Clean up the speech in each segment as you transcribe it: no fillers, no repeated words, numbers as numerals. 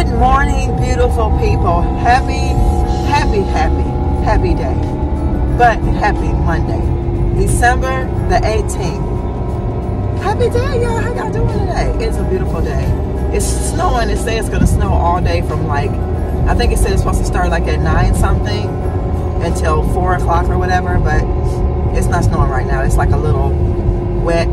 Good morning, beautiful people. Happy day. But happy Monday, December the 18th. Happy day, y'all. How y'all doing today? It's a beautiful day. It's snowing. It says it's going to snow all day from like, I think it said it's supposed to start like at 9 something until 4 o'clock or whatever, but it's not snowing right now. It's like a little wet,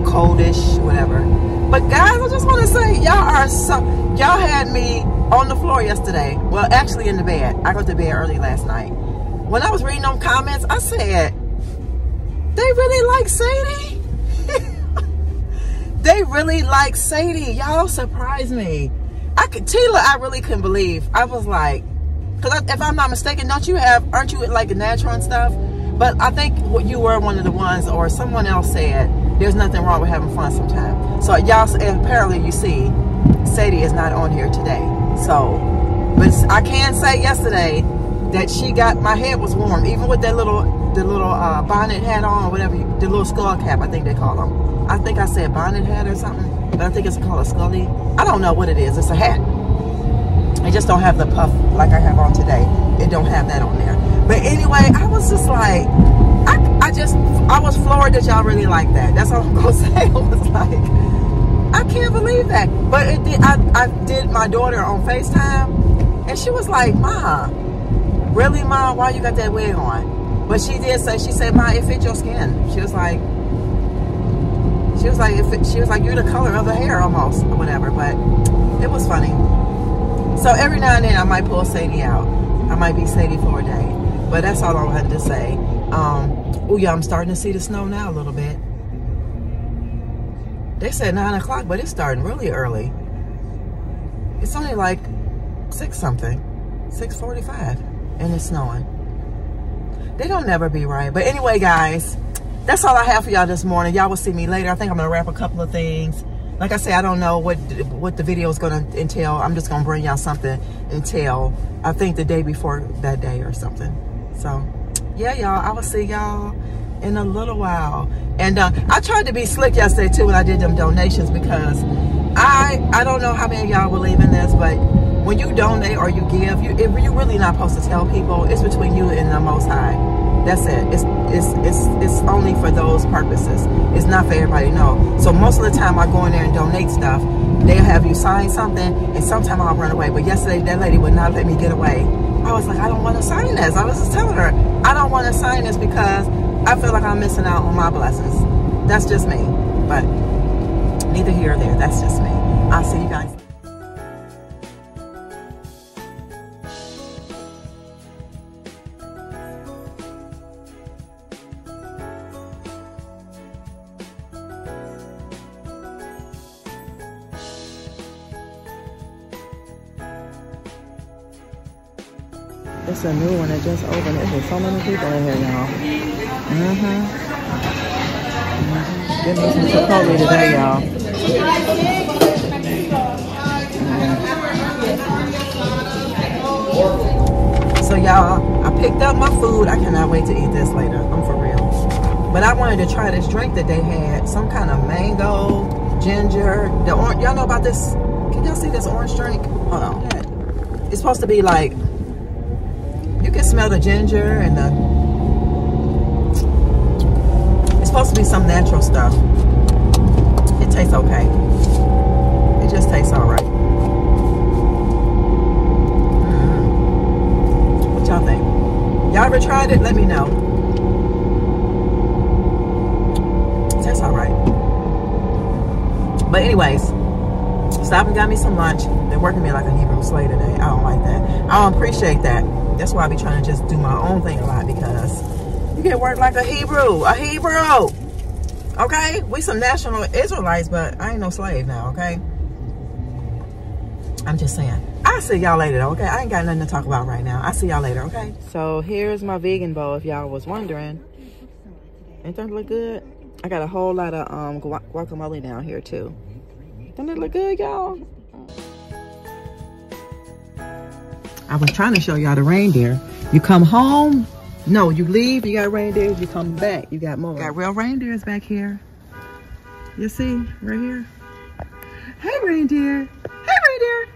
coldish, whatever. But guys, I just want to say, y'all had me on the floor yesterday. Well, actually in the bed. I got to bed early last night. When I was reading them comments, I said, they really like Sadie? They really like Sadie. Y'all surprised me. Tila, I really couldn't believe. I was like, because if I'm not mistaken, aren't you like a natural and stuff? But I think you were one of the ones, or someone else said, there's nothing wrong with having fun sometimes. So y'all, apparently you see, Sadie is not on here today. So, but I can say yesterday that she got, my head was warm, even with that the little bonnet hat on, or whatever, the little skull cap, I think they call them. I think I said bonnet hat or something, but I think it's called a scully. I don't know what it is. It's a hat. I just don't have the puff like I have on today. It don't have that on there. But anyway, I was just like, I was floored that y'all really like that. That's all I'm gonna say. I was like, I can't believe that. But it did. I did my daughter on FaceTime, and she was like, "Ma, really, Ma? Why you got that wig on?" But she did say, she said, "Ma, it fits your skin." She was like, "You're the color of the hair almost, or whatever." But it was funny. So every now and then I might pull Sadie out. I might be Sadie for a day. But that's all I had to say. Oh yeah, I'm starting to see the snow now a little bit. They said 9 o'clock, but it's starting really early. It's only like 6 something, 6:45, and it's snowing. They don't never be right. But anyway, guys, that's all I have for y'all this morning. Y'all will see me later. I think I'm gonna wrap a couple of things. Like I said, I don't know what the video is gonna entail. I'm just gonna bring y'all something until I think the day before that day or something. So yeah, y'all, I will see y'all in a little while. And I tried to be slick yesterday too when I did them donations, because I don't know how many of y'all believe in this, but when you donate or you give, you're really not supposed to tell people. It's between you and the Most High. That's it. It's only for those purposes. It's not for everybody to know. So most of the time I go in there and donate stuff, they'll have you sign something, and sometimes I'll run away. But yesterday that lady would not let me get away. I was like, I don't want to sign this. I was just telling her, I don't want to sign this because I feel like I'm missing out on my blessings. That's just me. But neither here or there. That's just me. I'll see you guys. It's a new one that just opened. There's so many people in here, y'all. Getting me some Chipotle today, y'all. So, y'all, I picked up my food. I cannot wait to eat this later. I'm for real. But I wanted to try this drink that they had. Some kind of mango, ginger. The orange. Y'all know about this? Can y'all see this orange drink? Hold on. It's supposed to be like, you can smell the ginger and it's supposed to be some natural stuff. It tastes okay. It just tastes all right. What y'all think? Y'all ever tried it? Let me know. It tastes all right. But anyways, stop and got me some lunch. They're working me like a Hebrew slave today. I don't like that. I don't appreciate that. That's why I be trying to just do my own thing a lot, because you get work like a Hebrew. Okay? We some national Israelites, but I ain't no slave now, okay? I'm just saying. I'll see y'all later, okay? I ain't got nothing to talk about right now. I'll see y'all later, okay? So here's my vegan bowl, if y'all was wondering. Ain't that look good? I got a whole lot of guacamole down here too. Don't it look good, y'all? I was trying to show y'all the reindeer. You come home, no, you leave, you got reindeers, you come back, you got more. Got real reindeers back here. You see, right here. Hey, reindeer. Hey, reindeer.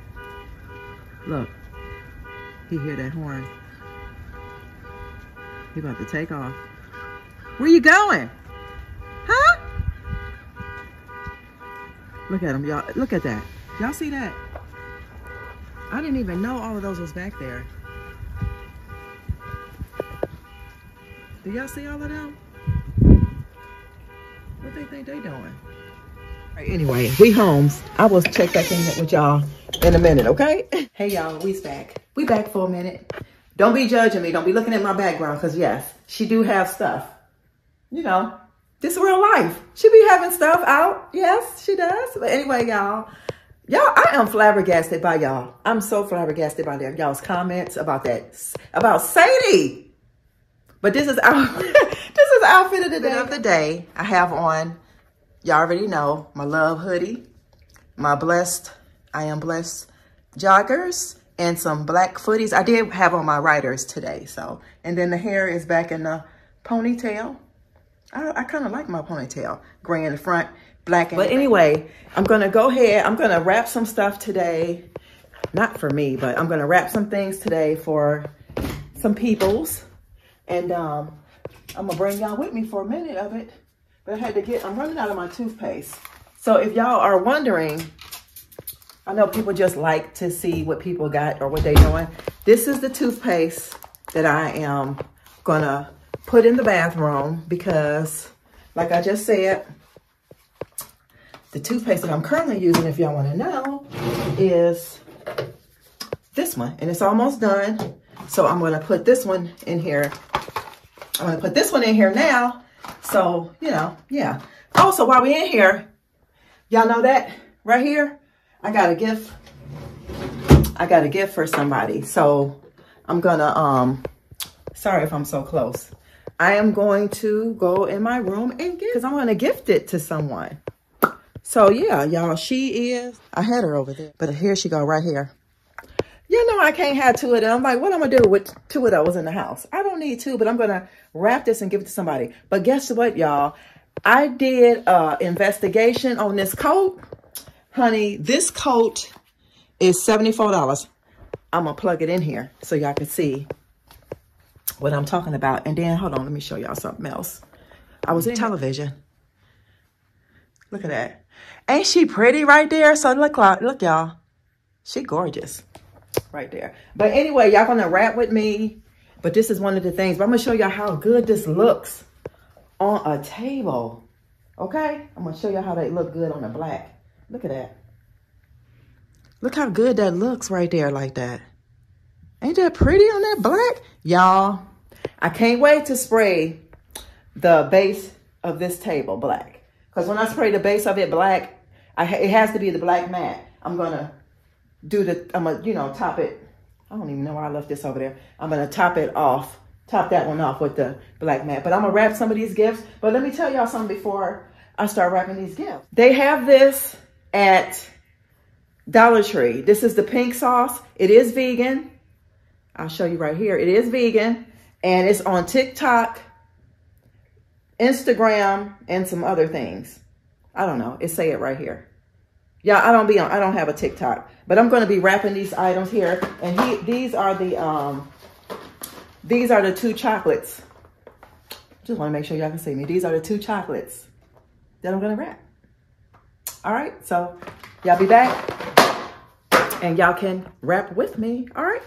Look, he hear that horn. He about to take off. Where you going? Huh? Look at him, y'all. Look at that. Y'all see that? I didn't even know all of those was back there. Do y'all see all of them? What they think they doing? All right, anyway, we homes. I will check back in with y'all in a minute, okay? Hey y'all, we's back. We back for a minute. Don't be judging me. Don't be looking at my background, because yes, she do have stuff. You know, this is real life. She be having stuff out. Yes, she does. But anyway, y'all, I am flabbergasted by y'all. I'm so flabbergasted by y'all's comments about that, about Sadie. But this is our, this is outfit of the day. I have on, y'all already know, my love hoodie, my I am blessed joggers, and some black footies. I did have on my riders today, so. And then the hair is back in the ponytail. I kind of like my ponytail. Gray in the front, black in the back. But anyway, I'm gonna go ahead. I'm gonna wrap some stuff today. Not for me, but I'm gonna wrap some things today for some peoples. And I'm gonna bring y'all with me for a minute of it. But I'm running out of my toothpaste. So if y'all are wondering, I know people just like to see what people got or what they doing. This is the toothpaste that I am gonna put in the bathroom because, like I just said, the toothpaste that I'm currently using, if y'all wanna know, is this one. And it's almost done. So I'm gonna put this one in here. I'm gonna put this one in here now. So, you know, yeah. Also, while we're in here, y'all know that right here, I got a gift. I got a gift for somebody. So I'm gonna, sorry if I'm so close. I am going to go in my room and because I'm gonna gift it to someone. So yeah, y'all, she is, I had her over there, but here she go right here. You know, I can't have two of them. Like, what I'm gonna do with two of those in the house? I don't need two, but I'm gonna wrap this and give it to somebody. But guess what, y'all? I did an investigation on this coat. Honey, this coat is $74. I'm gonna plug it in here so y'all can see what I'm talking about. And then, hold on, let me show y'all something else. I was in television. Look at that. Ain't she pretty right there? So look, y'all. She gorgeous. Right there. But anyway, y'all gonna wrap with me. But this is one of the things. But I'm gonna show y'all how good this looks on a table. Okay? I'm gonna show y'all how they look good on the black. Look at that. Look how good that looks right there like that. Ain't that pretty on that black? Y'all, I can't wait to spray the base of this table black. Because when I spray the base of it black, it has to be the black matte. I'm gonna you know, top it. I don't even know why I left this over there. I'm gonna top that one off with the black matte. But I'm gonna wrap some of these gifts. But let me tell y'all something before I start wrapping these gifts. They have this at Dollar Tree. This is the pink sauce. It is vegan. I'll show you right here. It is vegan. And it's on TikTok, Instagram, and some other things. I don't know. It say it right here. Yeah, I don't have a TikTok, but I'm going to be wrapping these items here. And these are the two chocolates. Just want to make sure y'all can see me. These are the two chocolates that I'm going to wrap. All right. So y'all be back and y'all can wrap with me. All right.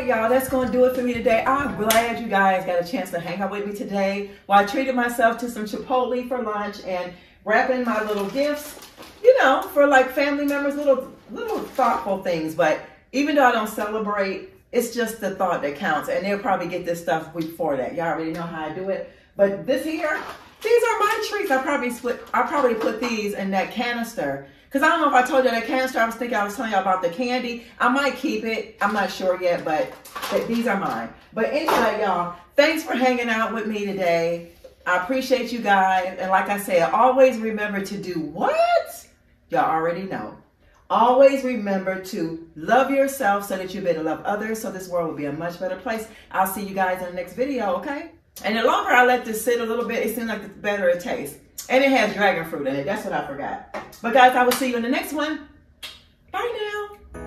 right, y'all, that's going to do it for me today. I'm glad you guys got a chance to hang out with me today while I treated myself to some Chipotle for lunch and wrapping my little gifts, you know, for like family members, little thoughtful things. But even though I don't celebrate, it's just the thought that counts. And they'll probably get this stuff before that. Y'all already know how I do it. But this here, these are my treats. I probably put these in that canister. Because I don't know if I told you that canister, I was telling you about the candy. I might keep it. I'm not sure yet, but these are mine. But anyway, y'all, thanks for hanging out with me today. I appreciate you guys. And like I said, always remember to do what? Y'all already know. Always remember to love yourself so that you'll be able to love others, so this world will be a much better place. I'll see you guys in the next video, okay? And the longer I let this sit a little bit, it seems like the better it tastes. And it has dragon fruit in it. That's what I forgot. But guys, I will see you in the next one. Bye now.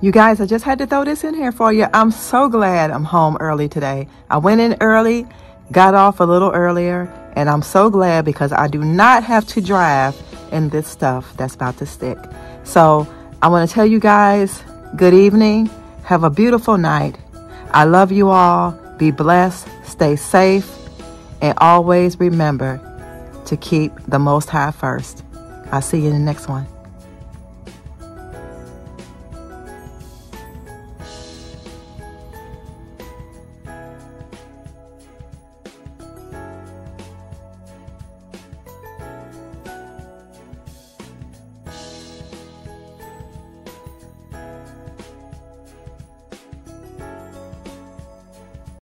You guys, I just had to throw this in here for you. I'm so glad I'm home early today. I went in early, got off a little earlier, and I'm so glad because I do not have to drive in this stuff that's about to stick. So I want to tell you guys, good evening. Have a beautiful night. I love you all. Be blessed. Stay safe. And always remember to keep the Most High first. I'll see you in the next one.